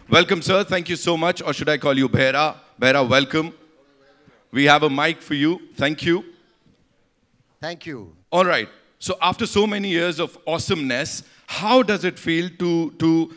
Welcome, sir. Thank you so much. Or should I call you Bhera? Bhera, welcome. We have a mic for you. Thank you. Thank you. All right. So after so many years of awesomeness, how does it feel to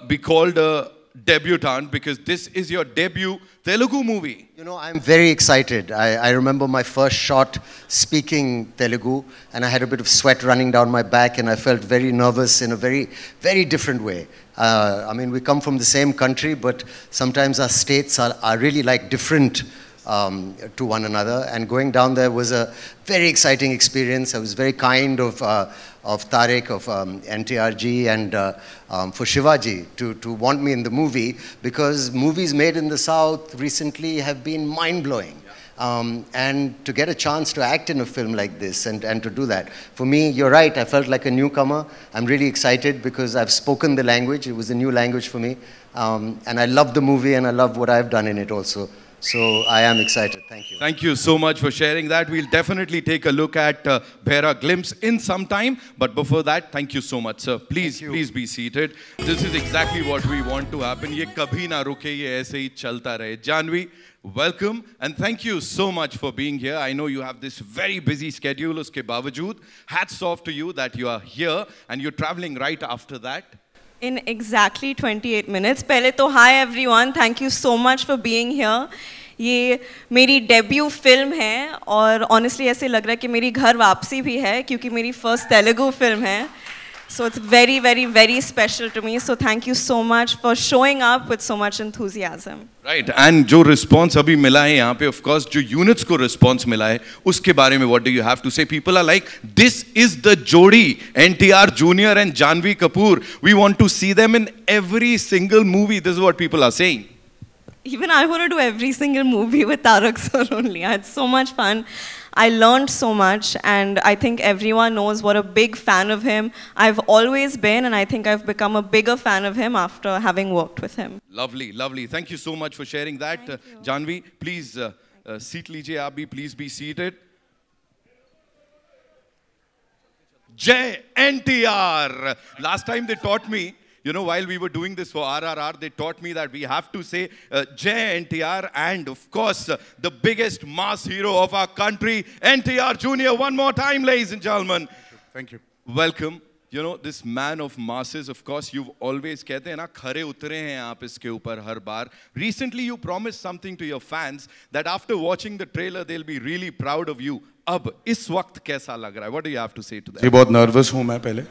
be called a debutant? Because this is your debut Telugu movie. You know, I'm very excited. I remember my first shot speaking Telugu, and I had a bit of sweat running down my back, and I felt very nervous in a very, very different way. I mean, we come from the same country, but sometimes our states are really like different to one another. And going down there was a very exciting experience. I was very kind of Tariq, of NTRG, and for Shivaji to want me in the movie, because movies made in the South recently have been mind-blowing. And to get a chance to act in a film like this and to do that. For me, you're right, I felt like a newcomer. I'm really excited because I've spoken the language. It was a new language for me. And I love the movie, and I love what I've done in it also. So I am excited. Thank you. Thank you so much for sharing that. We'll definitely take a look at Bhera glimpse in some time. But before that, thank you so much, sir. Please be seated. This is exactly what we want to happen. Ye kabhi na ruke, ye aise hi chalta rahe. Janvi, welcome and thank you so much for being here. I know you have this very busy schedule. Uske bawajood, hats off to you that you are here and you're traveling right after that. In exactly 28 minutes. पहले तो hi everyone, thank you so much for being here. ये मेरी debut film है और honestly ऐसे लग रहा है कि मेरी घर वापसी भी है क्योंकि मेरी first Telugu film है. So it's very, very, very special to me. So thank you so much for showing up with so much enthusiasm. Right, and जो response अभी मिला है यहाँ पे, of course, जो units को response मिला है, उसके बारे में what do you have to say? People are like, this is the Jodi, NTR Junior and Janvi Kapoor. We want to see them in every single movie. This is what people are saying. Even I want to do every single movie with Tarak sir only. I had so much fun. I learned so much, and I think everyone knows what a big fan of him I've always been, and I think I've become a bigger fan of him after having worked with him. Lovely, lovely. Thank you so much for sharing that. Janvi, please, seat lijiye aap bhi, please be seated. Jai NTR. Last time they taught me, you know, while we were doing this for RRR, they taught me that we have to say Jai NTR, and of course, the biggest mass hero of our country, NTR Junior. One more time, ladies and gentlemen. Thank you. Welcome. You know, this man of masses, of course, you've always कहते हैं ना, खरे उतरे हैं आप इसके ऊपर हर बार. Recently, you promised something to your fans that after watching the trailer, they'll be really proud of you. अब इस वक्त कैसा लग रहा है? What do you have to say to that? जी बहुत nervous हूँ मैं पहले.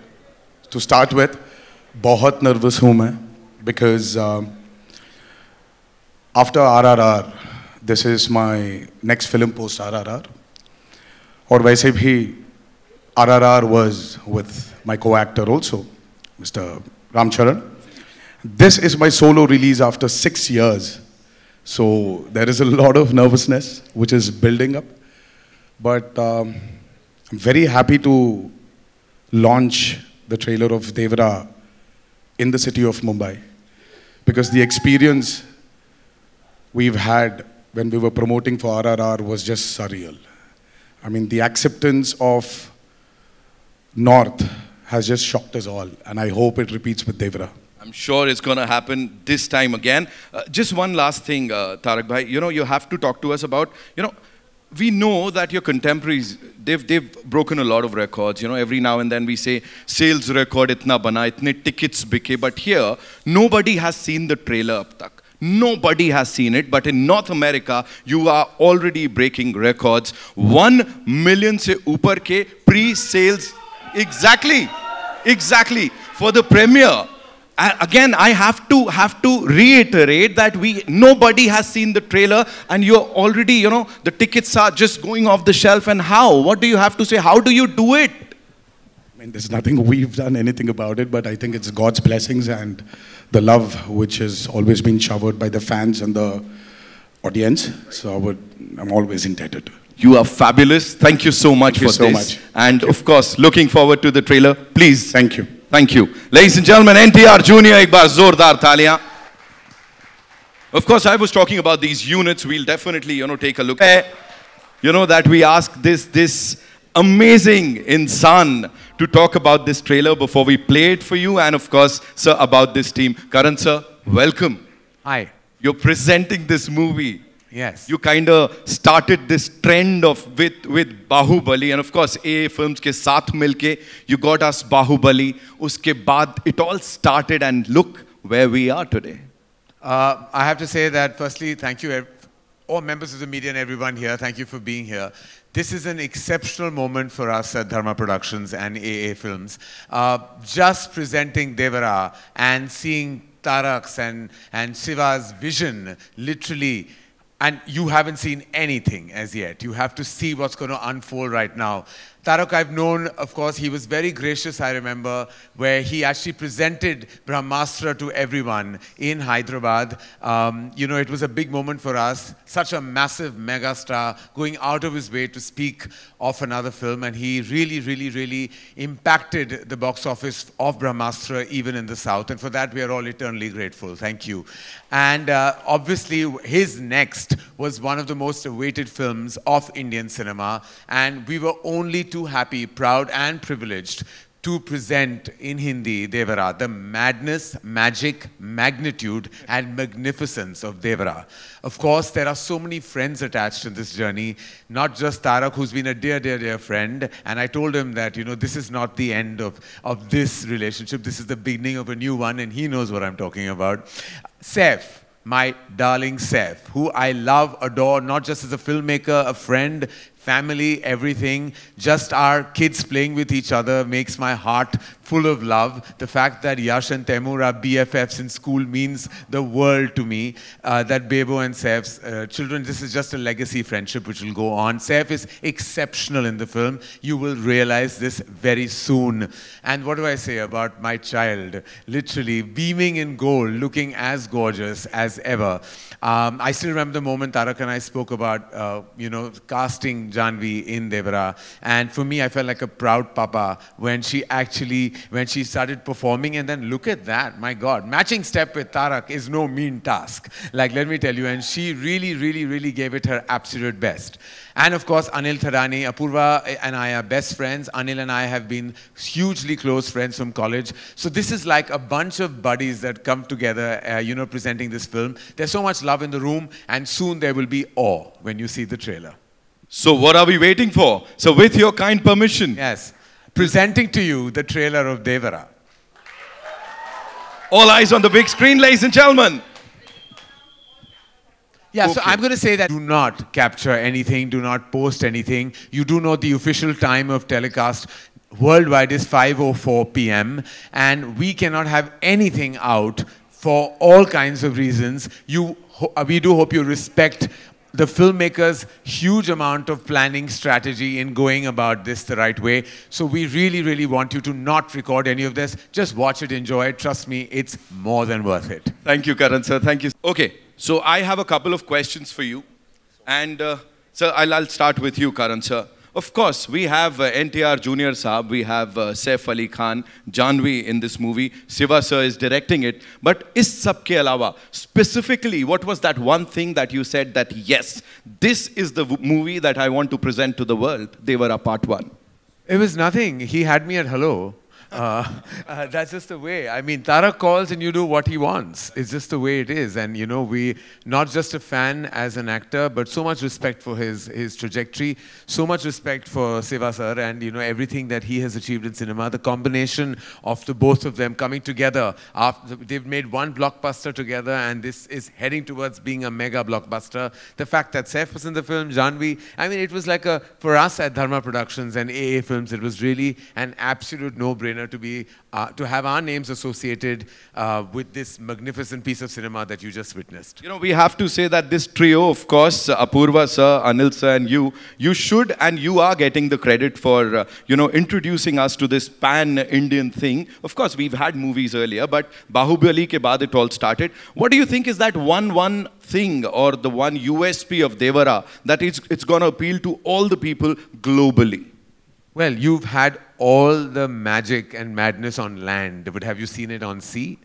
To start with, बहुत nervous हूँ मैं because after RRR, this is my next film post RRR. और वैसे भी RRR was with my co-actor also, Mr. Ram Charan. This is my solo release after 6 years. So there is a lot of nervousness which is building up. But I'm very happy to launch the trailer of Devara in the city of Mumbai. Because the experience we've had when we were promoting for RRR was just surreal. I mean, the acceptance of North has just shocked us all, and I hope it repeats with Devara. I'm sure it's going to happen this time again. Just one last thing, Tarak Bhai. You know, you have to talk to us about, you know, we know that your contemporaries, they've broken a lot of records. You know, every now and then we say, sales record itna bana, itne tickets bike. But here, nobody has seen the trailer ab tak. Nobody has seen it, but in North America, you are already breaking records. 1 million se upar ke pre-sales. Exactly, exactly. For the premiere. Again, I have to reiterate that nobody has seen the trailer, and you're already, you know, the tickets are just going off the shelf. And how? What do you have to say? How do you do it? I mean, there's nothing we've done anything about it, but I think it's God's blessings and the love which has always been showered by the fans and the audience. So I'm always indebted to. You are fabulous. Thank you so much for this. Thank you so much. And of course, looking forward to the trailer. Please. Thank you. Thank you. Ladies and gentlemen, NTR Junior, ek baar zordar taliyan. Of course, I was talking about these units. We'll definitely, you know, take a look. You know, that we ask this amazing insan to talk about this trailer before we play it for you. And of course, sir, about this team. Karan sir, welcome. Hi. You're presenting this movie. Yes. You kind of started this trend of with Bahubali, and of course AA Films ke saath milke you got us Bahubali. Uske baad it all started, and look where we are today. I have to say that firstly, thank you all members of the media and everyone here. Thank you for being here. This is an exceptional moment for us at Dharma Productions and AA Films. Just presenting Devara and seeing Tarak's and Siva's vision, literally. And you haven't seen anything as yet. You have to see what's going to unfold right now. Tarak, I've known, of course, he was very gracious, I remember, where he actually presented Brahmastra to everyone in Hyderabad. You know, it was a big moment for us. Such a massive mega star going out of his way to speak of another film. And he really, really, really impacted the box office of Brahmastra, even in the South. And for that, we are all eternally grateful. Thank you. And obviously, his next was one of the most awaited films of Indian cinema. And we were only too happy, proud and privileged to present in Hindi Devara, the madness, magic, magnitude and magnificence of Devara. Of course, there are so many friends attached in this journey, not just Tarak, who's been a dear, dear, dear friend. And I told him that, you know, this is not the end of this relationship. This is the beginning of a new one, and he knows what I'm talking about. Saif, my darling Saif, who I love, adore, not just as a filmmaker, a friend, family, everything. Just our kids playing with each other makes my heart full of love. The fact that Yash and Taimur are BFFs in school means the world to me. That Bebo and Saif's children, this is just a legacy friendship which will go on. Saif is exceptional in the film. You will realize this very soon. And what do I say about my child? Literally beaming in gold, looking as gorgeous as ever. I still remember the moment Tarak and I spoke about, you know, casting Janvi in Devara. And for me, I felt like a proud papa when she started performing. And then look at that, my God. Matching step with Tarak is no mean task. Like, let me tell you. And she really, really, really gave it her absolute best. And of course, Anil Thadani, Apurva and I are best friends. Anil and I have been hugely close friends from college. So this is like a bunch of buddies that come together, you know, presenting this film. There's so much love in the room, and soon there will be awe when you see the trailer. So what are we waiting for? So with your kind permission. Yes. Presenting to you the trailer of Devara. All eyes on the big screen, ladies and gentlemen. Yeah, Okay. so I'm going to say that do not capture anything, do not post anything. You do know the official time of telecast worldwide is 5:04 p.m. and we cannot have anything out for all kinds of reasons. We do hope you respect the filmmakers' huge amount of planning strategy in going about this the right way. So we really, really want you to not record any of this. Just watch it, enjoy it. Trust me, it's more than worth it. Thank you, Karan sir. Thank you. Okay, so I have a couple of questions for you. And sir, I'll start with you, Karan sir. Of course, we have NTR Junior Saab, we have Saif Ali Khan, Janvi in this movie. Siva sir is directing it. But is sabke alawa, specifically, what was that one thing that you said that, yes, this is the movie that I want to present to the world, Devara Part 1? It was nothing. He had me at hello. That's just the way. I mean, Tarak calls and you do what he wants. It's just the way it is. And, you know, we, not just a fan as an actor, but so much respect for his trajectory, so much respect for Siva sir and, you know, everything that he has achieved in cinema. The combination of the both of them coming together. They've made one blockbuster together, and this is heading towards being a mega blockbuster. The fact that Saif was in the film, Janvi, I mean, it was like for us at Dharma Productions and AA Films, it was really an absolute no-brainer to have our names associated with this magnificent piece of cinema that you just witnessed. You know, we have to say that this trio, of course, Apurva sir, Anil sir and you should and you are getting the credit for, you know, introducing us to this pan-Indian thing. Of course, we've had movies earlier, but Bahubali ke baad it all started. What do you think is that one thing or the one USP of Devara that it's going to appeal to all the people globally? Well, you've had all the magic and madness on land, but have you seen it on sea?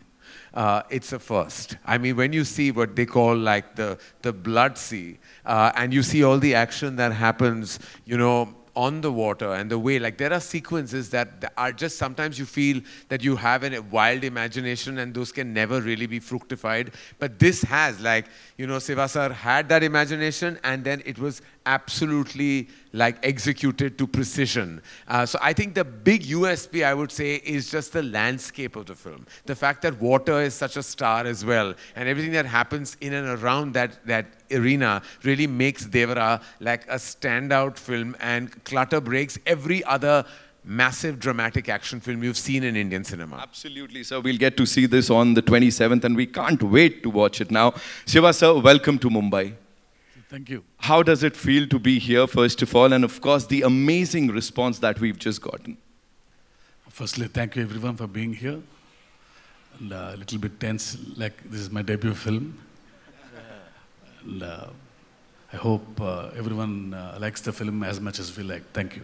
It's a first. I mean, when you see what they call like the blood sea, and you see all the action that happens, you know, on the water and the way, like there are sequences that are just, sometimes you feel that you have a wild imagination and those can never really be fructified. But this has, like, you know, Siva sir had that imagination and then it was absolutely like executed to precision. So I think the big USP, I would say, is just the landscape of the film. The fact that water is such a star as well, and everything that happens in and around that arena really makes Devara like a standout film and clutter breaks every other massive dramatic action film you've seen in Indian cinema. Absolutely, sir. We'll get to see this on the 27th and we can't wait to watch it now. Shiva sir, welcome to Mumbai. Thank you. How does it feel to be here, first of all, and of course the amazing response that we've just gotten? Firstly, thank you everyone for being here. And a little bit tense, like this is my debut film. And I hope everyone likes the film as much as we like. Thank you.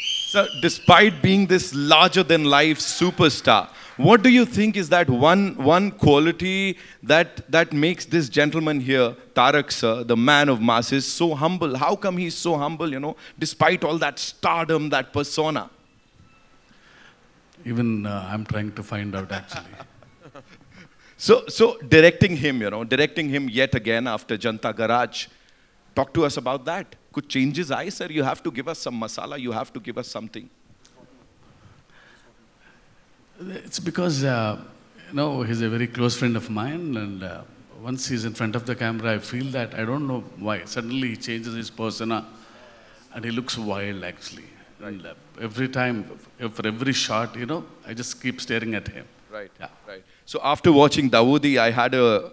Sir, despite being this larger-than-life superstar, what do you think is that one quality that makes this gentleman here, Tarak sir, the man of masses, so humble? How come he's so humble, you know, despite all that stardom, that persona? Even I'm trying to find out actually. So directing him, you know, directing him yet again after Janta Garage, talk to us about that. Could changes I, sir? You have to give us some masala, you have to give us something. It's because, you know, he's a very close friend of mine, and once he's in front of the camera, I feel that, I don't know why, suddenly he changes his persona, and he looks wild, actually. Right. And every time, for every shot, you know, I just keep staring at him. Right, yeah. Right. So after watching Dawoodi, I had a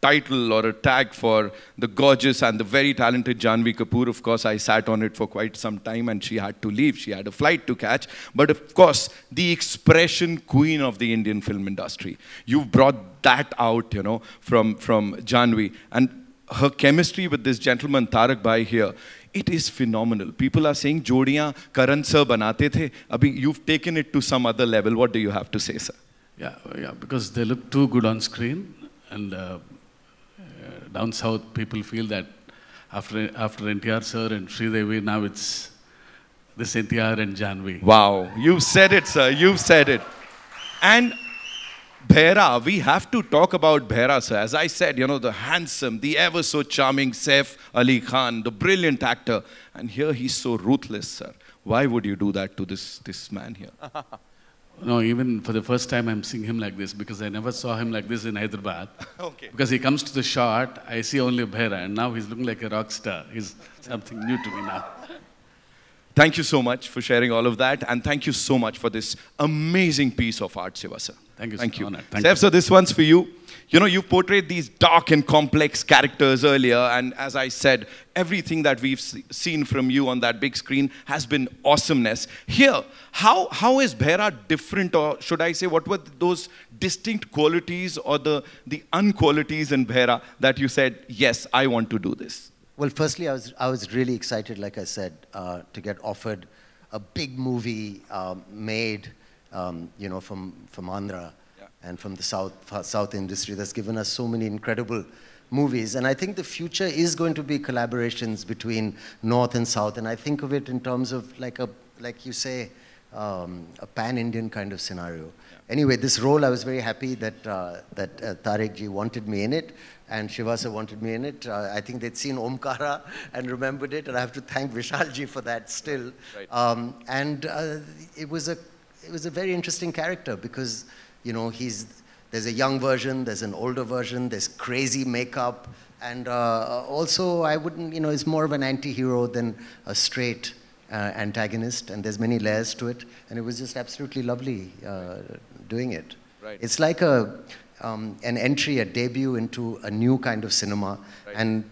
title or a tag for the gorgeous and the very talented Janhvi Kapoor. Of course, I sat on it for quite some time and she had to leave. She had a flight to catch. But of course, the expression queen of the Indian film industry. You've brought that out, you know, from Janhvi. And her chemistry with this gentleman, Tarak Bhai here, it is phenomenal. People are saying, Jodiyan Karan sir banate the. Abhi, you've taken it to some other level. What do you have to say, sir? Yeah, because they look too good on screen. And down south, people feel that after NTR sir and Sridevi, now it's this NTR and Janhvi. Wow, you said it, sir. You said it. And Bhaira, we have to talk about Bhaira, sir. As I said, you know, the handsome, the ever so charming Saif Ali Khan, the brilliant actor. And here he's so ruthless, sir. Why would you do that to this man here? No, even for the first time I'm seeing him like this because I never saw him like this in Hyderabad. Okay. Because he comes to the shot, I see only Bhaira, and now he's looking like a rock star. He's something new to me now. Thank you so much for sharing all of that, and thank you so much for this amazing piece of art, Shiva sir. Thank you. Thank you. Thank Saif, sir, this one's for you. You know, you portrayed these dark and complex characters earlier, and as I said, everything that we've seen from you on that big screen has been awesomeness. Here, how is Bhaira different, or should I say, what were those distinct qualities or the unqualities in Bhaira that you said, yes, I want to do this? Well, firstly, I was really excited, like I said, to get offered a big movie made, you know, from Andhra. And from the South industry that's given us so many incredible movies. And I think the future is going to be collaborations between North and South. And I think of it in terms of like you say, a pan-Indian kind of scenario. Yeah. Anyway, this role, I was very happy that, Tarak ji wanted me in it and Shiva sir wanted me in it. I think they'd seen Omkara and remembered it. And I have to thank Vishal ji for that still. Right. It was a very interesting character because, you know, there's a young version, there's an older version, there's crazy makeup, and also I wouldn't, you know, it's more of an anti-hero than a straight antagonist, and there's many layers to it, and it was just absolutely lovely doing it. Right. It's like an entry, a debut into a new kind of cinema, right. And,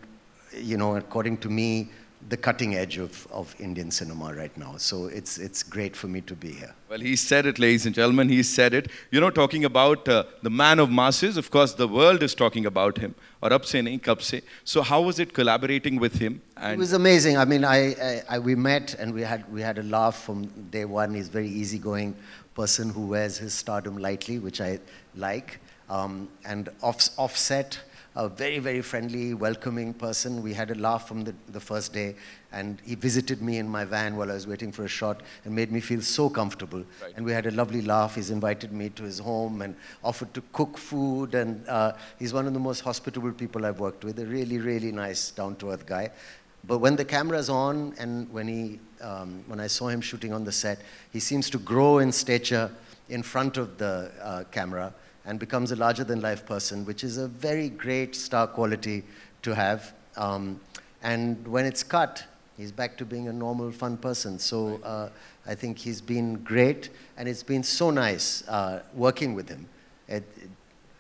you know, according to me, the cutting edge of Indian cinema right now. So it's great for me to be here. Well, he said it, ladies and gentlemen, he said it. You know, talking about the man of masses, of course, the world is talking about him. Aur ab se nahi, kab se. So how was it collaborating with him? And it was amazing. I mean, we met and we had a laugh from day one. He's a very easygoing person who wears his stardom lightly, which I like. And offset, a very, very friendly, welcoming person. We had a laugh from the first day, and he visited me in my van while I was waiting for a shot and made me feel so comfortable. Right. And we had a lovely laugh. He's invited me to his home and offered to cook food, and he's one of the most hospitable people I've worked with, a really, really nice, down-to-earth guy. But when the camera's on and when I saw him shooting on the set, he seems to grow in stature in front of the camera and becomes a larger-than-life person, which is a very great star quality to have. And when it's cut, he's back to being a normal, fun person. So I think he's been great, and it's been so nice working with him.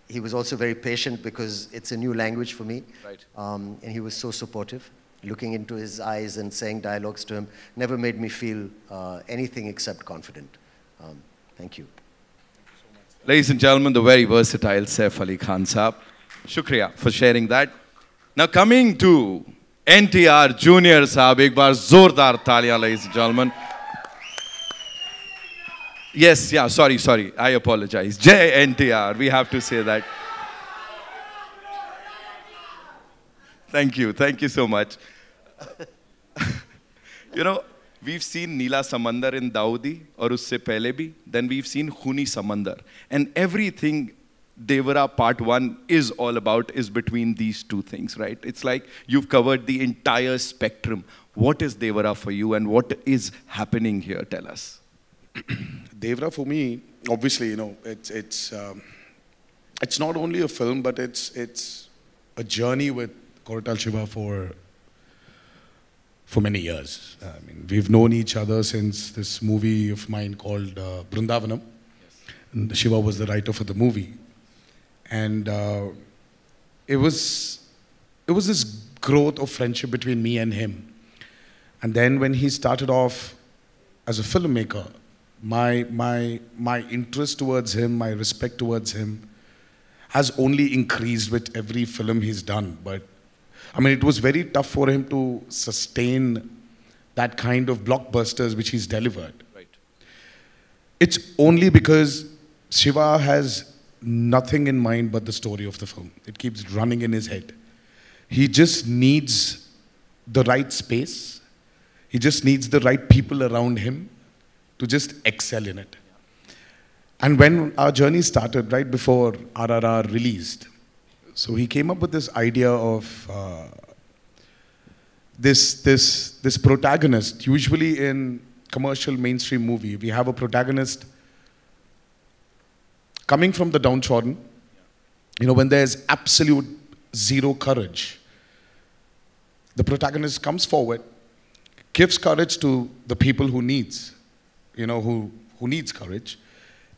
He was also very patient because it's a new language for me. Right. And he was so supportive. Looking into his eyes and saying dialogues to him never made me feel anything except confident. Thank you. Ladies and gentlemen, the very versatile Saif Ali Khan Saab. Shukriya for sharing that. Now coming to NTR Junior Saab, ek baar zordar taliyan, ladies and gentlemen. Yes, yeah, sorry, I apologize. Jai NTR, we have to say that. Thank you so much. You know, we've seen Neela Samandar in Daudi, or usse pehle bhi. Then we've seen Khuni Samandar. And everything Devara Part 1 is all about is between these two things, right? It's like you've covered the entire spectrum. What is Devara for you, and what is happening here? Tell us. Devara for me, obviously, you know, it's not only a film, but it's a journey with Koratal Shiva for many years. I mean, we've known each other since this movie of mine called Brindavanam. Yes. And Shiva was the writer for the movie. And it was this growth of friendship between me and him. And then when he started off as a filmmaker, my interest towards him, my respect towards him has only increased with every film he's done. But I mean, it was very tough for him to sustain that kind of blockbusters which he's delivered. Right. It's only because Shiva has nothing in mind but the story of the film. It keeps running in his head. He just needs the right space. He just needs the right people around him to just excel in it. And when our journey started, right before RRR released, so he came up with this idea of this protagonist. Usually in commercial mainstream movie, we have a protagonist coming from the downtrodden. You know, when there's absolute zero courage, the protagonist comes forward, gives courage to the people who needs, you know, who needs courage,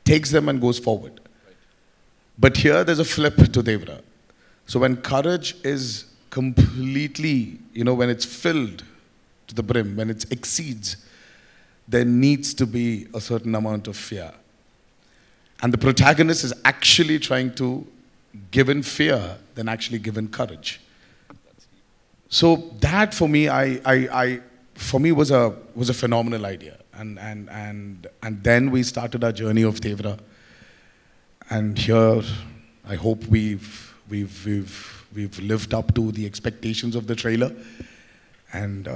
takes them and goes forward. But here there's a flip to Devara. So when courage is completely, you know, when it's filled to the brim, when it exceeds, there needs to be a certain amount of fear. And the protagonist is actually trying to give in fear than actually give in courage. So that for me, for me was a phenomenal idea. And then we started our journey of Devara. And here, I hope we've lived up to the expectations of the trailer, and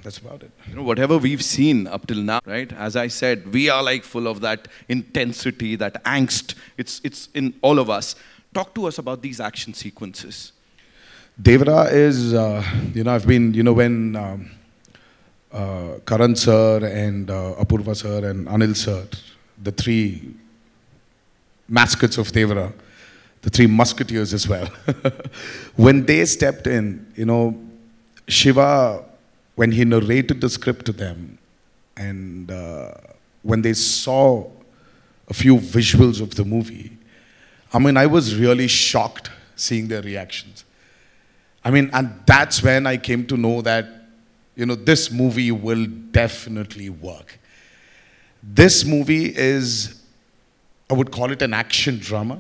that's about it. You know, whatever we've seen up till now, right? As I said, we are like full of that intensity, that angst. It's in all of us. Talk to us about these action sequences. Devara is, you know, I've been, you know, when Karan sir and Apurva sir and Anil sir, the three mascots of Devara, the three musketeers as well. When they stepped in, you know, Shiva, when he narrated the script to them, and when they saw a few visuals of the movie, I mean, I was really shocked seeing their reactions. I mean, and that's when I came to know that, you know, this movie will definitely work. This movie is, I would call it an action drama.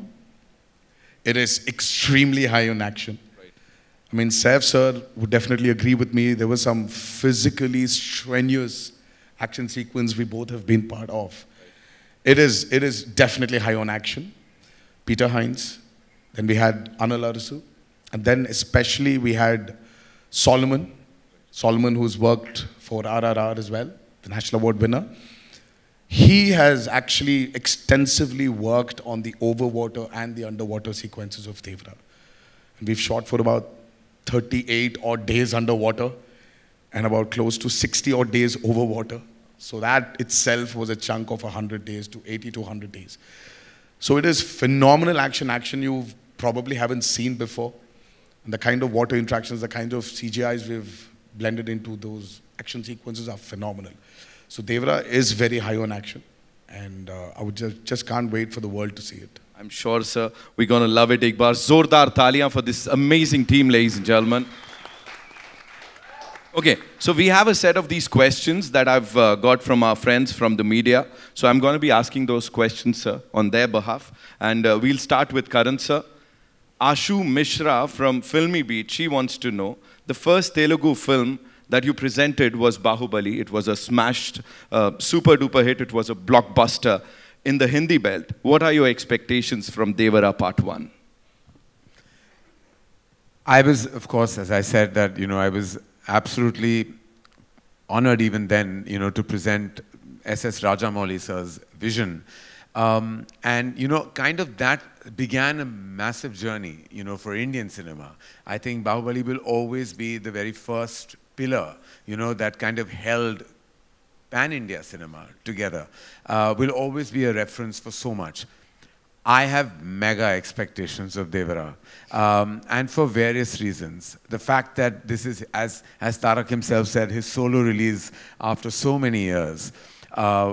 It is extremely high on action. Right. I mean, Saif sir would definitely agree with me. There was some physically strenuous action sequence we both have been part of. Right. It is definitely high on action. Peter Hines. Then we had Anil Arasu. And then especially we had Solomon, who's worked for RRR as well, the National Award winner. He has actually extensively worked on the overwater and the underwater sequences of Devara. And we've shot for about 38 odd days underwater and about close to 60 odd days overwater. So that itself was a chunk of 100 days to 80 to 100 days. So it is phenomenal action you probably haven't seen before. And the kind of water interactions, the kind of CGIs we've blended into those action sequences are phenomenal. So Devara is very high on action, and I would just can't wait for the world to see it. I'm sure, sir, we're going to love it. Ek baar zordar taliyan for this amazing team, ladies and gentlemen. Okay, so we have a set of these questions that I've got from our friends from the media. So I'm going to be asking those questions, sir, on their behalf. And we'll start with Karan, sir. Ashu Mishra from Filmy Beat, she wants to know, the first Telugu film that you presented was Bahubali. It was a smashed, super duper hit. It was a blockbuster in the Hindi belt. What are your expectations from Devara Part 1? I was, of course, as I said, that, I was absolutely honored even then, to present S.S. Rajamouli sir's vision. And, kind of that began a massive journey, for Indian cinema. I think Bahubali will always be the very first pillar, that kind of held pan-India cinema together. Will always be a reference for so much. I have mega expectations of Devara, and for various reasons. The fact that this is, as Tarak himself said, his solo release after so many years.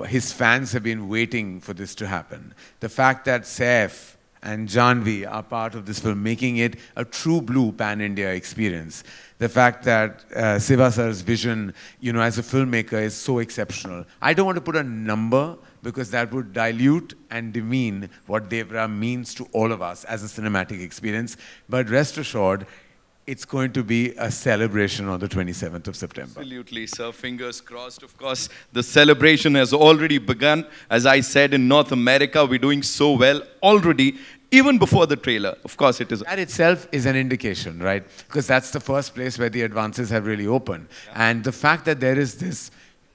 His fans have been waiting for this to happen. The fact that Saif and Janvi are part of this film, making it a true blue pan-India experience. The fact that Siva sir's vision, as a filmmaker is so exceptional. I don't want to put a number because that would dilute and demean what Devara means to all of us as a cinematic experience. But rest assured, it's going to be a celebration on the 27th of September. Absolutely, sir. Fingers crossed. Of course, the celebration has already begun. As I said, in North America, we're doing so well already, even before the trailer. Of course, it is. That itself is an indication, right? Because that's the first place where the advances have really opened. Yeah. And the fact that there is this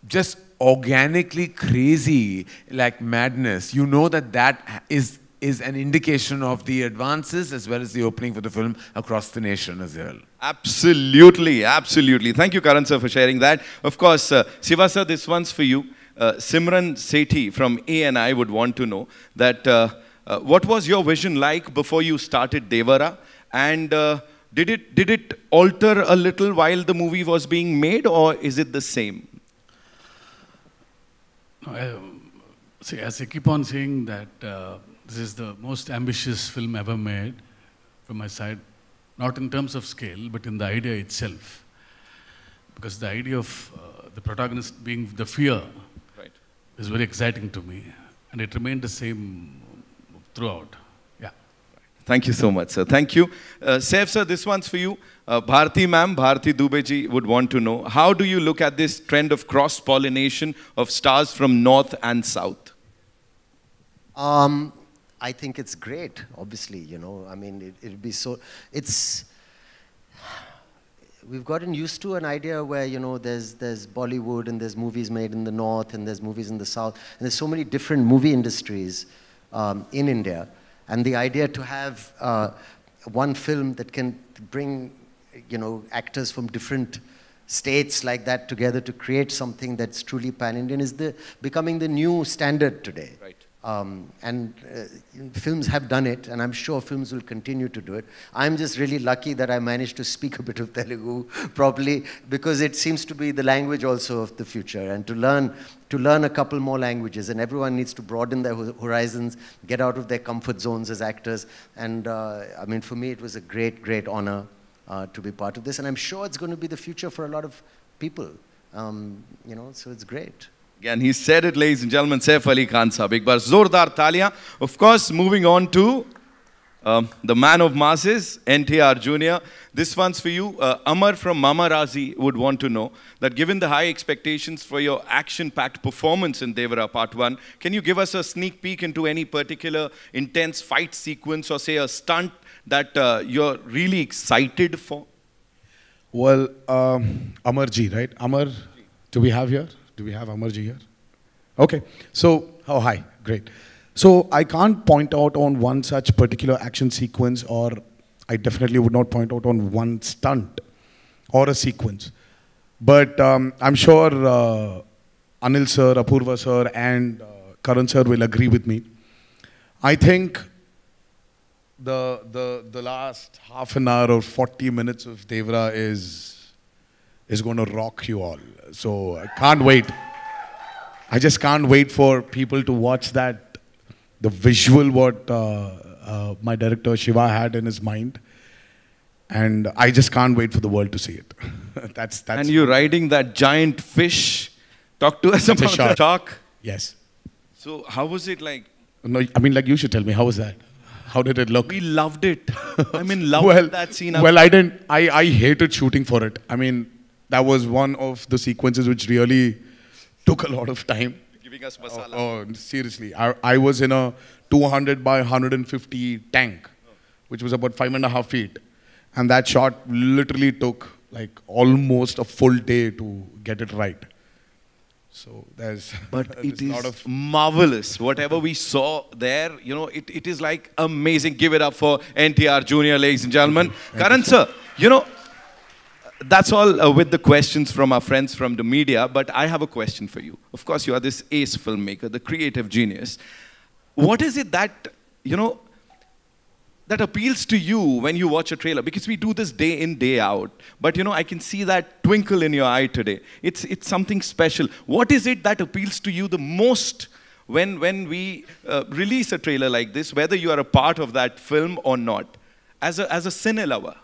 just organically crazy, like madness, that is an indication of the advances as well as the opening for the film across the nation as well. Absolutely, absolutely. Thank you, Karan sir, for sharing that. Of course, Siva sir, this one's for you. Simran Sethi from ANI would want to know that what was your vision like before you started Devara, and did it alter a little while the movie was being made, or is it the same? See, as I keep on saying that this is the most ambitious film ever made from my side, not in terms of scale, but in the idea itself. Because the idea of the protagonist being the fear is very exciting to me. And it remained the same throughout. Yeah. Thank you so much, sir. Thank you. Saif sir, this one's for you. Bharti ma'am, Bharti Dubeji would want to know, how do you look at this trend of cross-pollination of stars from north and south? I think it's great, obviously, I mean, it'll be so, we've gotten used to an idea where, there's Bollywood and there's movies made in the north and there's movies in the south. And there's so many different movie industries in India. And the idea to have one film that can bring, actors from different states like that together to create something that's truly pan-Indian is becoming the new standard today. Right. Films have done it, and I'm sure films will continue to do it. I'm just really lucky that I managed to speak a bit of Telugu properly, because it seems to be the language also of the future, and to learn a couple more languages, and everyone needs to broaden their horizons, get out of their comfort zones as actors. And I mean, for me, it was a great, great honor to be part of this, and I'm sure it's going to be the future for a lot of people, so it's great. Again, he said it, ladies and gentlemen, Saif Ali Khan Sahab. Ek baar zordar taliyan. Of course, moving on to the man of masses, NTR Jr. This one's for you. Amar from Mama Razi would want to know that given the high expectations for your action-packed performance in Devara Part 1, can you give us a sneak peek into any particular intense fight sequence or say a stunt that you're really excited for? Well, Amarji, right? Amar, do we have here? Do we have Amarji here? Okay. So, oh, hi. Great. So, I can't point out on one such particular action sequence, or I definitely would not point out on one stunt or a sequence. But I'm sure Anil sir, Apurva sir, and Karan sir will agree with me. I think the last half an hour or 40 minutes of Devra is going to rock you all. So I can't wait. I just can't wait for people to watch that, the visual what my director Shiva had in his mind. And I just can't wait for the world to see it. that's. And you're riding that giant fish. Talk to us about the shark. Yes. So how was it like? No, I mean, like, you should tell me, how was that? How did it look? We loved it. I mean, loved that scene. Well, I didn't. I hated shooting for it. I mean, that was one of the sequences which really took a lot of time. Giving us masala. Oh, seriously. I was in a 200 by 150 tank, which was about 5.5 feet. And that shot literally took like almost a full day to get it right. So there's it is marvelous. Whatever we saw there, you know, it is like amazing. Give it up for NTR Junior, ladies and gentlemen. Karan sir, you know, that's all with the questions from our friends from the media, but I have a question for you. Of course, you are this ace filmmaker, the creative genius. What is it that, you know, that appeals to you when you watch a trailer? Because we do this day in, day out. But, you know, I can see that twinkle in your eye today. It's something special. What is it that appeals to you the most when we release a trailer like this, whether you are a part of that film or not, as a cine lover?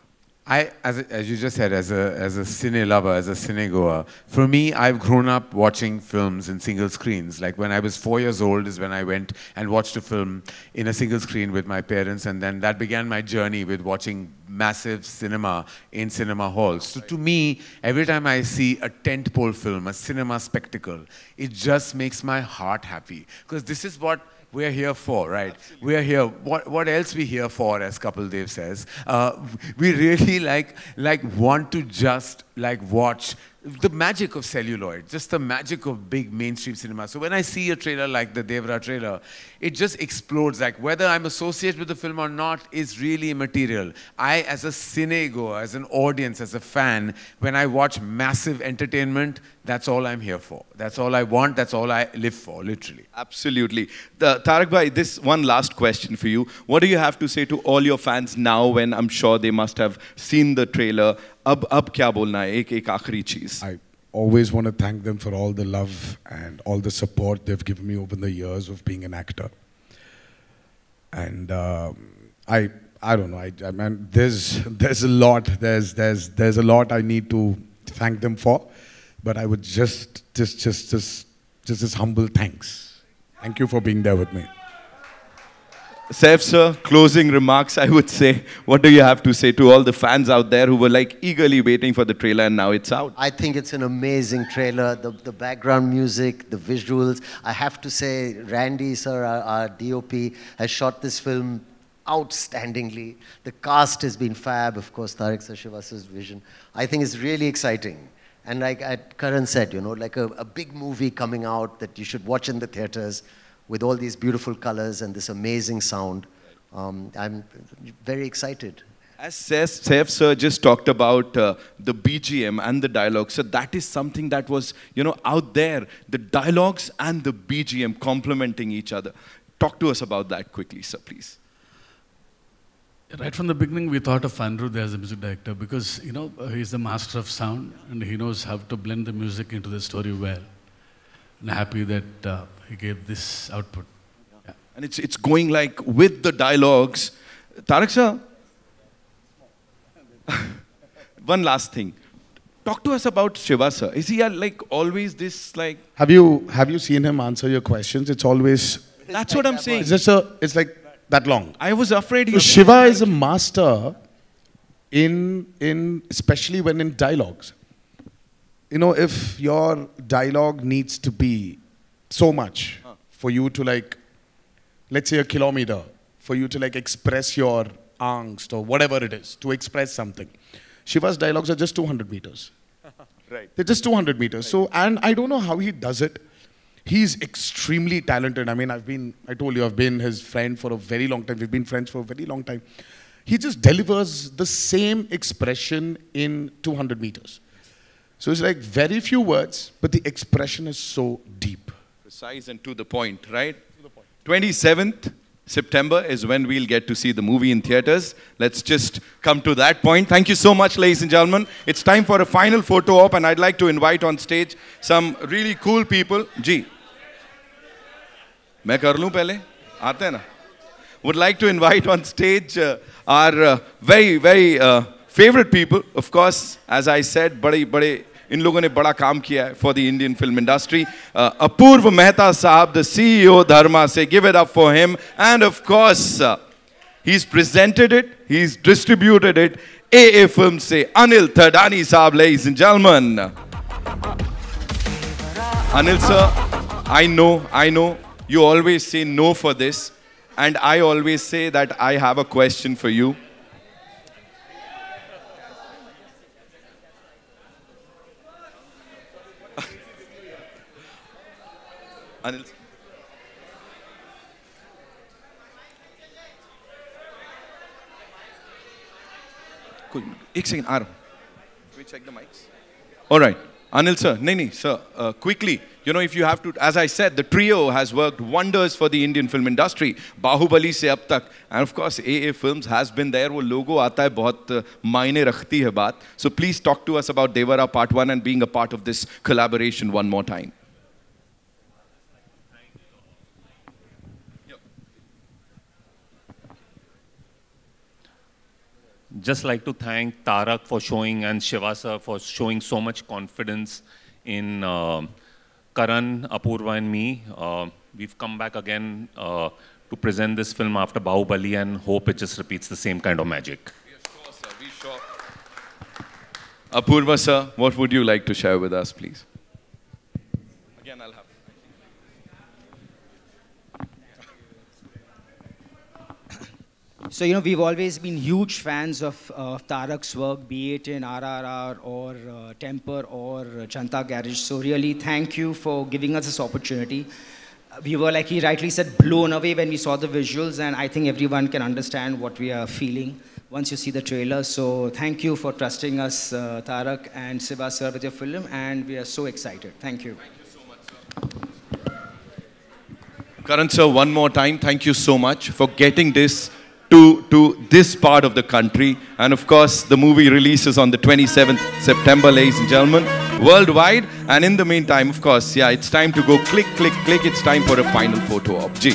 As you just said, as a cine lover, as a cine goer, for me, I've grown up watching films in single screens. Like when I was 4 years old is when I went and watched a film in a single screen with my parents, and then that began my journey with watching massive cinema in cinema halls. So to me, every time I see a tentpole film, a cinema spectacle, it just makes my heart happy. Because this is what we're here for, right? Absolutely. We are here. What else we here for, as Kapil Dev says? We really want to just watch the magic of celluloid, just the magic of big mainstream cinema. So when I see a trailer like the Devra trailer, it just explodes. Like whether I'm associated with the film or not is really immaterial. I, as a cine goer, as an audience, as a fan, when I watch massive entertainment, that's all I'm here for. That's all I want. That's all I live for, literally. Absolutely. Tarak bhai, this one last question for you. What do you have to say to all your fans now when I'm sure they must have seen the trailer? Ab kya bolna hai? Ek aakhri cheez. I always want to thank them for all the love and all the support they've given me over the years of being an actor. And I don't know. I mean, there's a lot. There's a lot I need to thank them for. But I would just this humble thanks. Thank you for being there with me. Saif sir, closing remarks, I would say. What do you have to say to all the fans out there who were like eagerly waiting for the trailer and now it's out? I think it's an amazing trailer. The background music, the visuals. I have to say, Randy sir, our DOP, has shot this film outstandingly. The cast has been fab. Of course, Tarak sir, Shiva's vision. I think it's really exciting. And like Karan said, you know, like a big movie coming out that you should watch in the theaters with all these beautiful colors and this amazing sound. I'm very excited. As Saif sir just talked about the BGM and the dialogue, so that is something that was, you know, out there. The dialogues and the BGM complementing each other. Talk to us about that quickly, sir, please. Right from the beginning, we thought of Anirudh as a music director because, you know, he's the master of sound and he knows how to blend the music into the story well. And happy that he gave this output. Yeah. And it's going like with the dialogues. Tarak sir, one last thing. Talk to us about Shiva sir. Is he like always this like... Have you seen him answer your questions? It's always... That's what I'm saying. It's like that long. I was afraid so Shiva is a master in especially when in dialogues. You know, if your dialogue needs to be so much for you to like, let's say a kilometer, for you to like express your angst or whatever it is to express something. Shiva's dialogues are just 200 meters. Right. They're just 200 meters. So, and I don't know how he does it. He's extremely talented. I mean, I told you, I've been his friend for a very long time. We've been friends for a very long time. He just delivers the same expression in 200 meters. So it's like very few words, but the expression is so deep. Precise and to the point, right? 27th September is when we'll get to see the movie in theaters. Let's just come to that point. Thank you so much, ladies and gentlemen. It's time for a final photo op, and I'd like to invite on stage some really cool people. Ji. मैं कर लूँ पहले? आते हैं ना? Would like to invite on stage our very, very favorite people. Of course, as I said, बड़े इन लोगों ने बड़ा काम किया है for the Indian film industry. Apurva Mehta Sahab, the CEO Dharma, say give it up for him. And of course, he's presented it, he's distributed it. AA Films say Anil Thadani Sahab, ladies and gentlemen. Anil sir, I know, you always say no for this. And I always say that I have a question for you. Anil. एक second आ रहा हूँ. Can we check the mics? All right. Anil sir, sir, quickly, you know, if you have to, as I said, the trio has worked wonders for the Indian film industry. Bahubali se ab tak, and of course, AA Films has been there. वो logo आता है, बहुत मायने रखती है बात. So please talk to us about Devara Part 1 and being a part of this collaboration one more time. Just like to thank Tarak for showing and Shiva sir for showing so much confidence in Karan, Apurva and me. We've come back again to present this film after Bahubali and hope it just repeats the same kind of magic. We are sure, sir. We sure. Apurva sir, what would you like to share with us, please? Again, I'll have. So, you know, we've always been huge fans of Tarak's work, be it in RRR or Temper or Janta Garage. So really, thank you for giving us this opportunity. We were, like he rightly said, blown away when we saw the visuals, and I think everyone can understand what we are feeling once you see the trailer. So thank you for trusting us, Tarak and Shiva sir, with your film, and we are so excited. Thank you. Thank you so much, sir. Karan sir, one more time, thank you so much for getting this to this part of the country. And of course, the movie releases on the 27th September, ladies and gentlemen, worldwide. And in the meantime, of course, yeah, it's time to go click, click, click. It's time for a final photo op. Ji.